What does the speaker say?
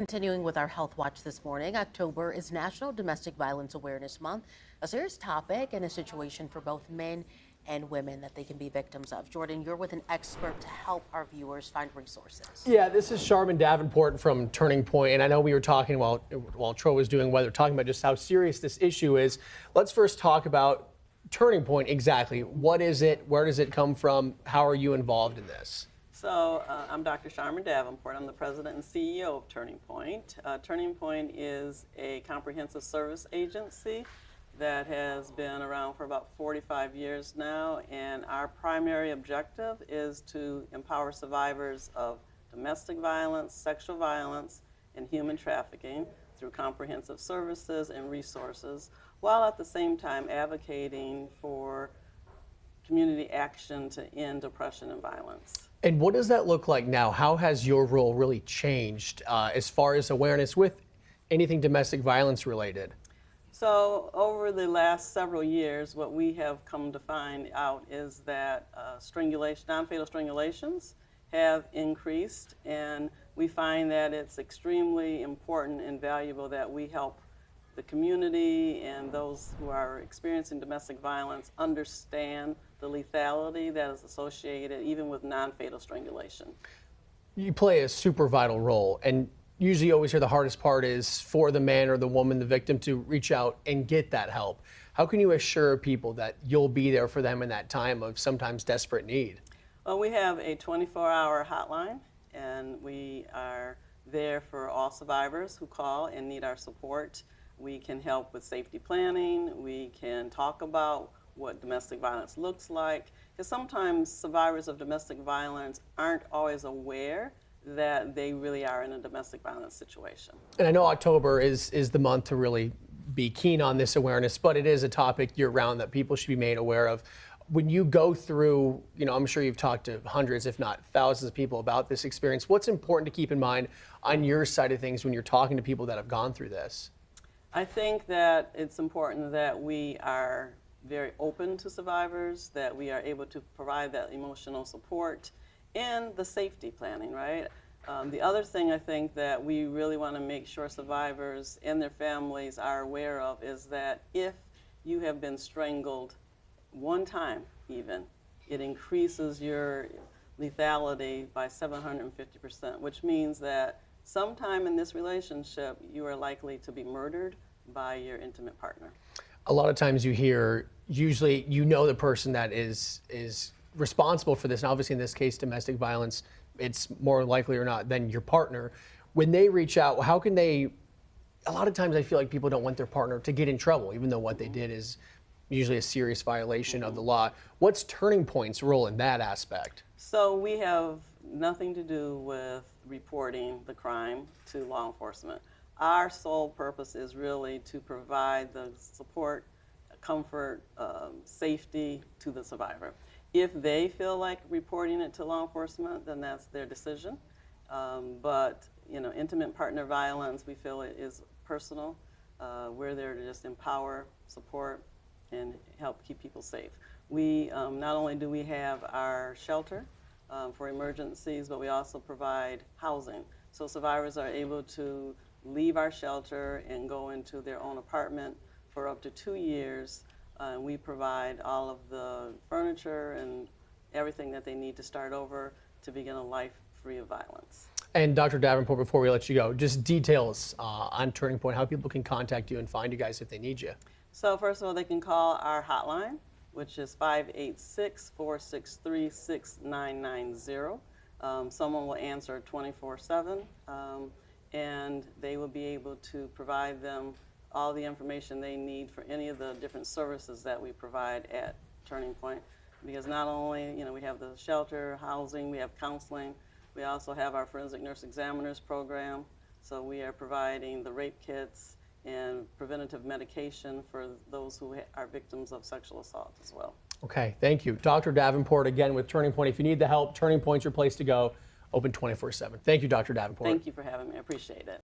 Continuing with our Health Watch this morning, October is National Domestic Violence Awareness Month, a serious topic and a situation for both men and women that they can be victims of. Jordan, you're with an expert to help our viewers find resources. Yeah, this is Sharman Davenport from Turning Point, and I know we were talking while Troy was doing weather, talking about just how serious this issue is. Let's first talk about Turning Point exactly. What is it? Where does it come from? How are you involved in this? So I'm Dr. Sharman Davenport. I'm the president and CEO of Turning Point. Turning Point is a comprehensive service agency that has been around for about 45 years now, and our primary objective is to empower survivors of domestic violence, sexual violence, and human trafficking through comprehensive services and resources, while at the same time advocating for community action to end oppression and violence. And what does that look like now? How has your role really changed as far as awareness with anything domestic violence related? So over the last several years, what we have come to find out is that non-fatal strangulations have increased, and we find that it's extremely important and valuable that we help the community and those who are experiencing domestic violence understand the lethality that is associated even with non-fatal strangulation. You play a super vital role, and usually you always hear the hardest part is for the man or the woman, the victim, to reach out and get that help. How can you assure people that you'll be there for them in that time of sometimes desperate need? Well, we have a 24-hour hotline, and we are there for all survivors who call and need our support. We can help with safety planning. We can talk about what domestic violence looks like, because sometimes survivors of domestic violence aren't always aware that they really are in a domestic violence situation. And I know October is the month to really be keen on this awareness, but it is a topic year-round that people should be made aware of. When you go through, I'm sure you've talked to hundreds, if not thousands of people about this experience, what's important to keep in mind on your side of things when you're talking to people that have gone through this? I think that it's important that we are very open to survivors, that we are able to provide that emotional support and the safety planning, right? The other thing I think that we really want to make sure survivors and their families are aware of is that if you have been strangled one time even, it increases your lethality by 750%, which means that sometime in this relationship you are likely to be murdered by your intimate partner. A lot of times you hear, usually the person that is responsible for this, and obviously in this case domestic violence, it's more likely or not than your partner. When they reach out, how can they, a lot of times I feel like people don't want their partner to get in trouble, even though what they did is usually a serious violation of the law. What's Turning Point's role in that aspect? So we have nothing to do with reporting the crime to law enforcement. Our sole purpose is really to provide the support, comfort, safety to the survivor. If they feel like reporting it to law enforcement, then that's their decision. But intimate partner violence, we feel it is personal. We're there to just empower, support, and help keep people safe. We not only do we have our shelter for emergencies, but we also provide housing. So survivors are able to leave our shelter and go into their own apartment for up to 2 years. We provide all of the furniture and everything that they need to start over to begin a life free of violence. And Dr. Davenport, before we let you go, just details on Turning Point, how people can contact you and find you guys if they need you. So first of all, they can call our hotline, which is 586-463-6990. Someone will answer 24/7. And they will be able to provide them all the information they need for any of the different services that we provide at Turning Point. Because not only, we have the shelter, housing, we have counseling, we also have our forensic nurse examiners program. So we are providing the rape kits and preventative medication for those who are victims of sexual assault as well. Okay, thank you. Dr. Davenport, again, with Turning Point. If you need the help, Turning Point's your place to go. Open 24/7. Thank you, Dr. Davenport. Thank you for having me. I appreciate it.